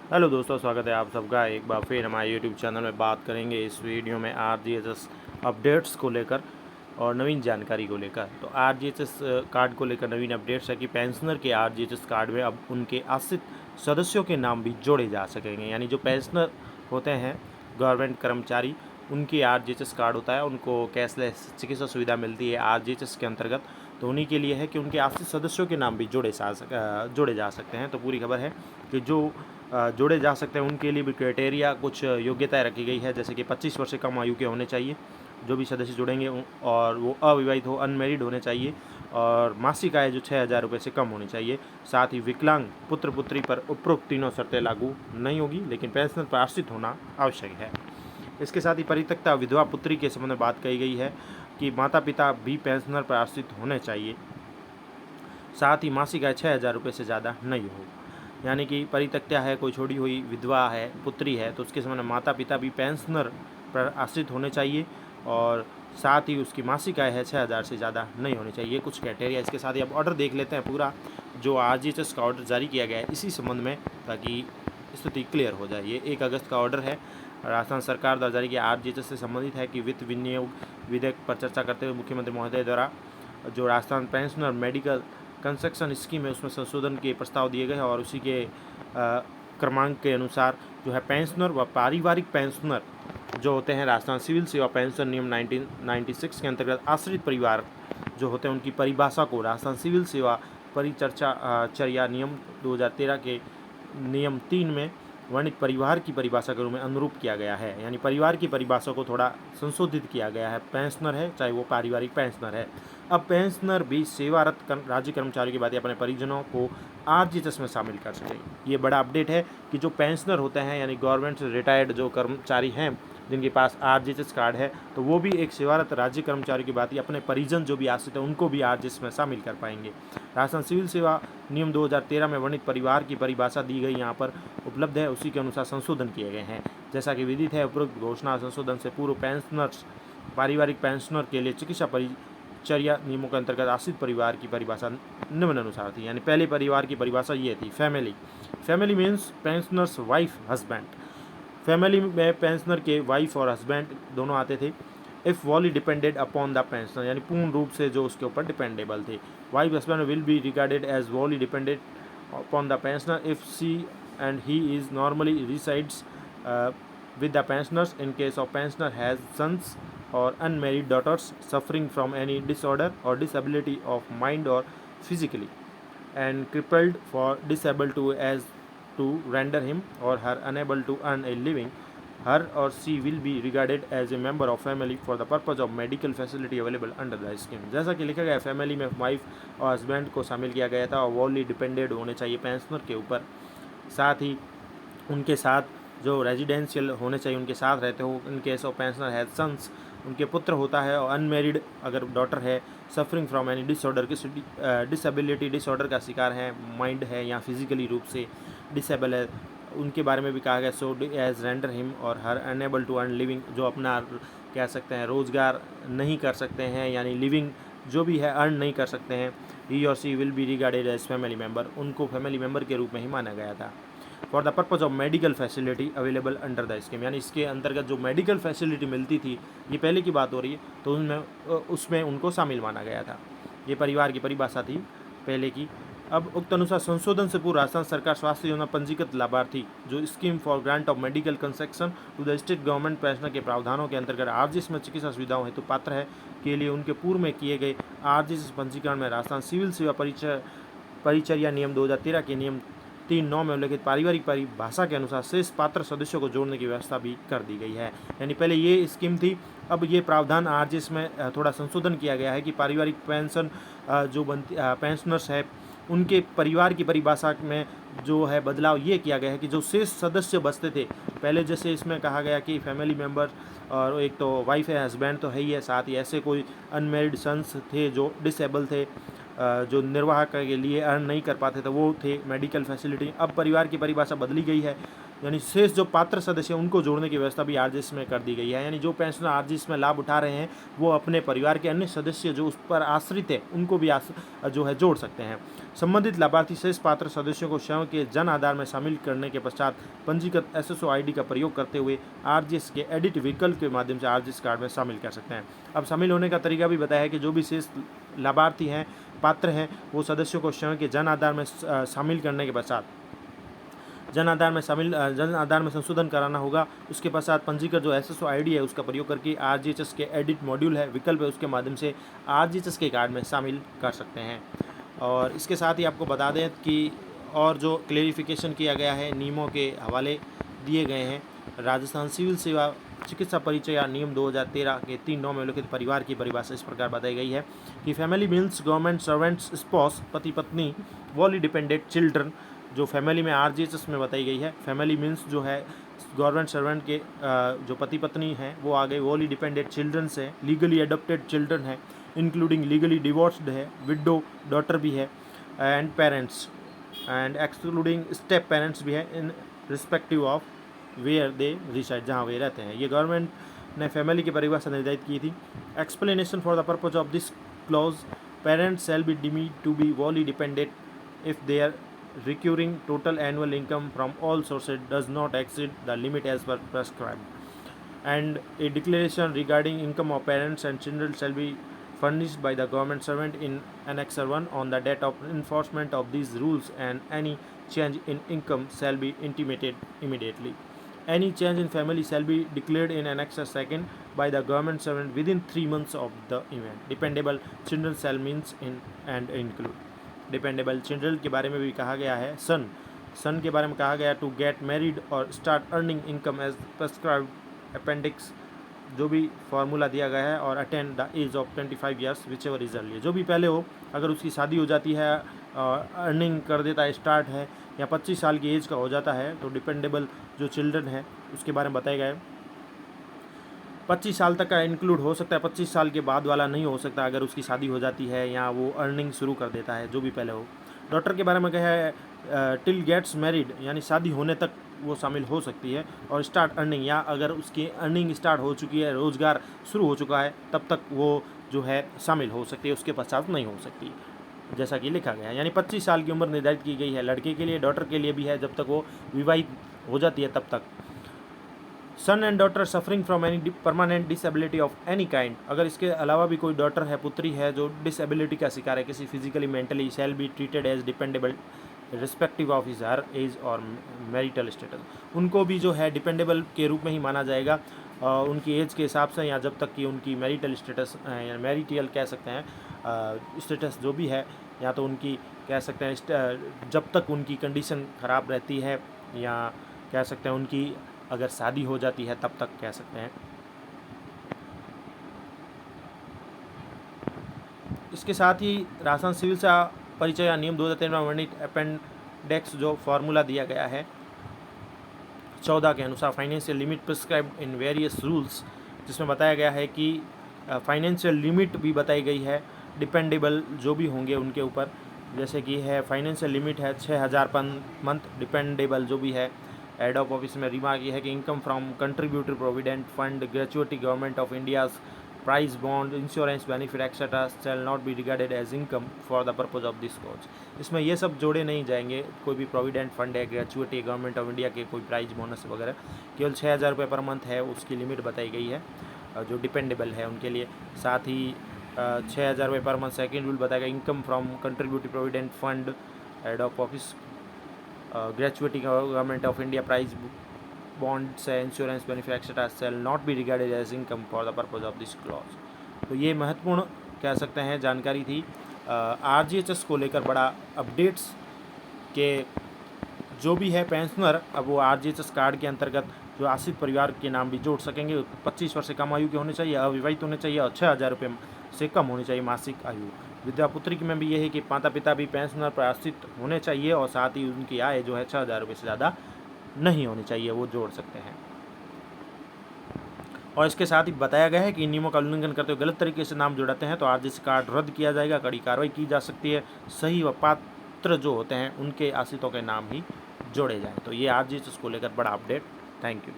Hello दोस्तों, स्वागत है आप सबका एक बार फिर हमारे यूट्यूब चैनल में। बात करेंगे इस वीडियो में आरजीएचएस अपडेट्स को लेकर और नवीन जानकारी को लेकर। तो आरजीएचएस कार्ड को लेकर नवीन अपडेट्स है कि पेंशनर के आरजीएचएस कार्ड में अब उनके आश्रित सदस्यों के नाम भी जोड़े जा सकेंगे। यानी जो पेंशनर होते हैं, गवर्नमेंट कर्मचारी, उनकी आरजीएचएस कार्ड होता है, उनको कैशलेस चिकित्सा सुविधा मिलती है आरजीएचएस के अंतर्गत। तो उन्हीं के लिए है कि उनके आश्रित सदस्यों के नाम भी जोड़े जा सकते हैं। तो पूरी खबर है कि जो जोड़े जा सकते हैं उनके लिए भी क्राइटेरिया, कुछ योग्यताएं रखी गई है, जैसे कि 25 वर्ष से कम आयु के होने चाहिए जो भी सदस्य जुड़ेंगे, और वो अविवाहित हो, अनमेरिड होने चाहिए, और मासिक आय जो 6,000 रुपये से कम होनी चाहिए। साथ ही विकलांग पुत्र पुत्री पर उपरोक्त तीनों शर्तें लागू नहीं होगी, लेकिन पेंशनर पर आश्रित होना आवश्यक है। इसके साथ ही परित्यक्ता विधवा पुत्री के संबंध में बात कही गई है कि माता पिता भी पेंशनर पर आश्रित होने चाहिए। साथ ही मासिक आय 6,000 रुपये से ज़्यादा नहीं हो। यानी कि परित्यक्ता है, कोई छोड़ी हुई विधवा है, पुत्री है, तो उसके समय माता पिता भी पेंशनर पर आश्रित होने चाहिए, और साथ ही उसकी मासिक आय है 6,000 से ज़्यादा नहीं होनी चाहिए। कुछ क्राइटेरिया। इसके साथ ही अब ऑर्डर देख लेते हैं पूरा, जो आरजीएचएस का ऑर्डर जारी किया गया है इसी संबंध में, ताकि स्थिति क्लियर हो जाए। ये 1 अगस्त का ऑर्डर है, राजस्थान सरकार द्वारा जारी किया आरजीएचएस से संबंधित है कि वित्त विनियोग विधेयक पर चर्चा करते हुए मुख्यमंत्री महोदय द्वारा जो Rajasthan pensioner medical construction scheme है उसमें संशोधन के प्रस्ताव दिए गए हैं, और उसी के क्रमांक के अनुसार जो है पेंशनर व पारिवारिक पेंशनर जो होते हैं, राजस्थान सिविल सेवा पेंशन नियम 1996 के अंतर्गत आश्रित परिवार जो होते हैं, उनकी परिभाषा को राजस्थान सिविल सेवा चर्या नियम 2013 के नियम 3 में वर्णित परिवार की परिभाषा के रूप में अनुरूप किया गया है। यानी परिवार की परिभाषा को थोड़ा संशोधित किया गया है। पेंशनर है चाहे वो पारिवारिक पेंशनर है। अब पेंशनर भी सेवारत राज्य कर्मचारियों की बात अपने परिजनों को आरजीएचएस में शामिल कर सकें। ये बड़ा अपडेट है कि जो पेंशनर होते हैं, यानी गवर्नमेंट से रिटायर्ड जो कर्मचारी हैं जिनके पास आरजीएचएस कार्ड है, तो वो भी एक सेवारत राज्य कर्मचारी की बात अपने परिजन जो भी आश्रित हैं उनको भी आरजीएचएस में शामिल कर पाएंगे। राजस्थान सिविल सेवा नियम 2013 में वर्णित परिवार की परिभाषा दी गई यहाँ पर उपलब्ध है, उसी के अनुसार संशोधन किए गए हैं। जैसा कि विदित है, उपरोक्त घोषणा संशोधन से पूर्व पेंशनर्स पारिवारिक पेंशनर के लिए चिकित्सा परिचर्या नियमों के अंतर्गत आश्रित परिवार की परिभाषा निम्नानुसार थी। यानी पहले परिवार की परिभाषा ये थी, family means pensioners wife husband. Family में पेंशनर के वाइफ और हस्बैंड दोनों आते थे। If wholly depended upon the pensioner, यानी पूर्ण रूप से जो उसके ऊपर डिपेंडेबल थे। Wife husband will be regarded as wholly depended upon the pensioner if she and he is normally resides with the pensioners. In case of pensioner has sons or unmarried daughters suffering from any disorder or disability of mind or physically and crippled for disabled to as to render him or her unable to earn a living, her or she will be regarded as a member of family for the purpose of medical facility available under the scheme. जैसा कि लिखा गया, family में wife और husband को शामिल किया गया था, और वॉली डिपेंडेड होने चाहिए पेंशनर के ऊपर। साथ ही उनके साथ जो रेजिडेंशियल होने चाहिए, उनके साथ रहते हो। इन केस ऑफ पेंशनर है सन्स, उनके पुत्र होता है, और अनमेरिड अगर डॉटर है, सफरिंग फ्रॉम एनी डिसऑर्डर, किसी डिसेबिलिटी डिसऑर्डर का शिकार है, माइंड है या फिजिकली रूप से डिसेबल है, उनके बारे में भी कहा गया। सो एज रेंडर हिम और हर अनेबल टू अर्न लिविंग, जो अपना कह सकते हैं रोज़गार नहीं कर सकते हैं, यानी लिविंग जो भी है अर्न नहीं कर सकते हैं, he or she will be regarded as family member, उनको फैमिली मेम्बर के रूप में ही माना गया था। For the purpose of medical facility available under the scheme, यानी इसके अंतर्गत जो मेडिकल फैसिलिटी मिलती थी, ये पहले की बात हो रही है, तो उसमें उनको शामिल माना गया था। ये परिवार की परिभाषा थी पहले की। अब उक्त अनुसार संशोधन से पूर्व राजस्थान सरकार स्वास्थ्य योजना पंजीकृत लाभार्थी जो scheme for grant of medical concession to the state government pensioner के प्रावधानों के अंतर्गत आरजीएस में चिकित्सा सुविधाओं हेतु पात्र है के लिए उनके पूर्व में किए गए आरजीएस पंजीकरण में राजस्थान सिविल सेवा परिचर्या नियम 2013 के नियम 3(9) में उल्लेखित पारिवारिक परिभाषा के अनुसार शेष पात्र सदस्यों को जोड़ने की व्यवस्था भी कर दी गई है। यानी पहले ये स्कीम थी, अब ये प्रावधान आरजीएस में थोड़ा संशोधन किया गया है कि पारिवारिक पेंशन जो बनती पेंशनर्स है, उनके परिवार की परिभाषा में जो है बदलाव ये किया गया है कि जो शेष सदस्य बचते थे पहले, जैसे इसमें कहा गया कि फैमिली मेम्बर, और एक तो वाइफ है, हस्बैंड तो है ही है, साथ ही ऐसे कोई अनमेरिड सन्स थे जो डिसेबल थे, जो निर्वाह के लिए अर्न नहीं कर पाते थे वो थे मेडिकल फैसिलिटी। अब परिवार की परिभाषा बदली गई है, यानी शेष जो पात्र सदस्य हैं उनको जोड़ने की व्यवस्था भी आरजीएस में कर दी गई है। यानी जो पेंशनर आरजीएस में लाभ उठा रहे हैं वो अपने परिवार के अन्य सदस्य जो उस पर आश्रित है उनको भी जो है जोड़ सकते हैं। संबंधित लाभार्थी शेष पात्र सदस्यों को स्वयं के जन आधार में शामिल करने के पश्चात पंजीकृत एसएसओ आईडी का प्रयोग करते हुए आरजीएस के एडिट विकल्प के माध्यम से आरजीएस कार्ड में शामिल कर सकते हैं। अब शामिल होने का तरीका भी बताया है कि जो भी शेष लाभार्थी हैं, पात्र हैं, वो सदस्यों को स्वयं के जन आधार में शामिल करने के पश्चात जन आधार में संशोधन कराना होगा। उसके पश्चात पंजीकृत जो एसएसओ आईडी है उसका प्रयोग करके आरजीएचएस के एडिट मॉड्यूल है, विकल्प है, उसके माध्यम से आरजीएचएस के कार्ड में शामिल कर सकते हैं। और इसके साथ ही आपको बता दें कि और जो क्लेरिफिकेशन किया गया है, नियमों के हवाले दिए गए हैं। राजस्थान सिविल सेवा चिकित्सा परिचय या नियम 2013 के 3(9) में उल्लिखित परिवार की परिभाषा इस प्रकार बताई गई है कि family means government servants, spouse, पति पत्नी, वॉली डिपेंडेंट चिल्ड्रन। जो फैमिली में आरजीएचएस में बताई गई है, फैमिली मीन्स जो है गवर्नमेंट सर्वेंट के जो पति पत्नी हैं वो आ गए, वॉली डिपेंडेंट चिल्ड्रंस है, लीगली अडॉप्टेड चिल्ड्रन है, इंक्लूडिंग लीगली डिवोर्स्ड है, विडो डॉटर भी है, and parents and excluding step parents भी है irrespective of where they reside, जहाँ वे रहते हैं। ये गवर्नमेंट ने फैमिली की परिभाषा निर्धारित की थी। Explanation for the purpose of this clause, parents shall be deemed to be wholly dependent if their recurring total annual income from all sources does not exceed the limit as per prescribed, and a declaration regarding income of parents and children shall be furnished by the government servant in Annex 1 on the date of enforcement of these rules, and any change in income shall be intimated immediately. Any change in family shall be declared in Annex 2 by the government servant within 3 months of the event. Dependable children shall means in and include. Dependable children के बारे में भी कहा गया है। सन के बारे में कहा गया टू गेट मैरिड और start earning income as prescribed appendix, जो भी फार्मूला दिया गया है, और attend the age of 25 years which ever is early, जो भी पहले हो, अगर उसकी शादी हो जाती है, अर्निंग कर देता है, स्टार्ट है, या 25 साल की एज का हो जाता है, तो डिपेंडेबल जो चिल्ड्रन है उसके बारे में बताया गया है। 25 साल तक का इंक्लूड हो सकता है, 25 साल के बाद वाला नहीं हो सकता अगर उसकी शादी हो जाती है या वो अर्निंग शुरू कर देता है, जो भी पहले हो। डॉटर के बारे में कहा है टिल गेट्स मैरिड, यानी शादी होने तक वो शामिल हो सकती है, और स्टार्ट अर्निंग, या अगर उसकी अर्निंग स्टार्ट हो चुकी है, रोज़गार शुरू हो चुका है, तब तक वो जो है शामिल हो सकती है, उसके पश्चात नहीं हो सकती, जैसा कि लिखा गया है। यानी 25 साल की उम्र निर्धारित की गई है लड़के के लिए, डॉटर के लिए भी है, जब तक वो विवाहित हो जाती है तब तक। Son and daughter suffering from any permanent disability of any kind, अगर इसके अलावा भी कोई डॉटर है, पुत्री है, जो डिसेबिलिटी का शिकार है किसी physically mentally, shall be treated as dependable respective of his her age और मैरिटल स्टेटस, उनको भी जो है डिपेंडेबल के रूप में ही माना जाएगा उनकी एज के हिसाब से, या जब तक कि उनकी मैरिटल स्टेटस या मैरिटल कह सकते हैं स्टेटस जो भी है, या तो उनकी कह सकते हैं जब तक उनकी कंडीशन ख़राब रहती है, या कह सकते हैं उनकी अगर शादी हो जाती है तब तक कह सकते हैं। इसके साथ ही राजस्थान सिविल सेवा परिचय या नियम 2013 में वर्णित अपेंडेक्स जो फार्मूला दिया गया है 14 के अनुसार financial limit prescribed in various rules, जिसमें बताया गया है कि फाइनेंशियल लिमिट भी बताई गई है डिपेंडेबल जो भी होंगे उनके ऊपर, जैसे कि है फाइनेंशियल लिमिट है 6000 पर मंथ, डिपेंडेबल जो भी है। हेड ऑफ ऑफिस में रिमार्क ये है कि income from contributory provident fund, gratuity, government of India's prize bond, insurance benefit etcetera shall not be regarded as income for the purpose of this clause. इसमें ये सब जोड़े नहीं जाएंगे, कोई भी प्रोविडेंट फंड है, ग्रेचुइटी, गवर्नमेंट ऑफ इंडिया के कोई प्राइज बोनस वगैरह, केवल 6000 रुपये पर मंथ है उसकी लिमिट बताई गई है जो डिपेंडेबल है उनके लिए। साथ ही 6000 रुपये पर मंथ सेकेंड रूल बताया गया, income from contributory provident fund, head of office, gratuity, government of India prize bond से insurance benefit etcetera shall not be regarded as income for the purpose of this clause. तो ये महत्वपूर्ण कह सकते हैं जानकारी थी आरजीएचएस को लेकर, बड़ा अपडेट्स के जो भी है पेंशनर अब वो आरजीएचएस कार्ड के अंतर्गत जो आश्रित परिवार के नाम भी जोड़ सकेंगे। 25 वर्ष से कम आयु के होने चाहिए, अविवाहित होने चाहिए, और 6000 रुपये से कम होनी चाहिए मासिक आयु। विद्या पुत्री में भी ये है कि माता पिता भी पेंशनर पर आश्रित होने चाहिए, और साथ ही उनकी आय जो है 6000 रुपये से ज़्यादा नहीं होनी चाहिए, वो जोड़ सकते हैं। और इसके साथ ही बताया गया है कि इन नियमों का उल्लंघन करते हुए गलत तरीके से नाम जुड़ाते हैं तो आरजीएस कार्ड रद्द किया जाएगा, कड़ी कार्रवाई की जा सकती है। सही व पात्र जो होते हैं उनके आश्रितों के नाम ही जोड़े जाएँ। तो ये आरजीएस को लेकर बड़ा अपडेट। Thank you.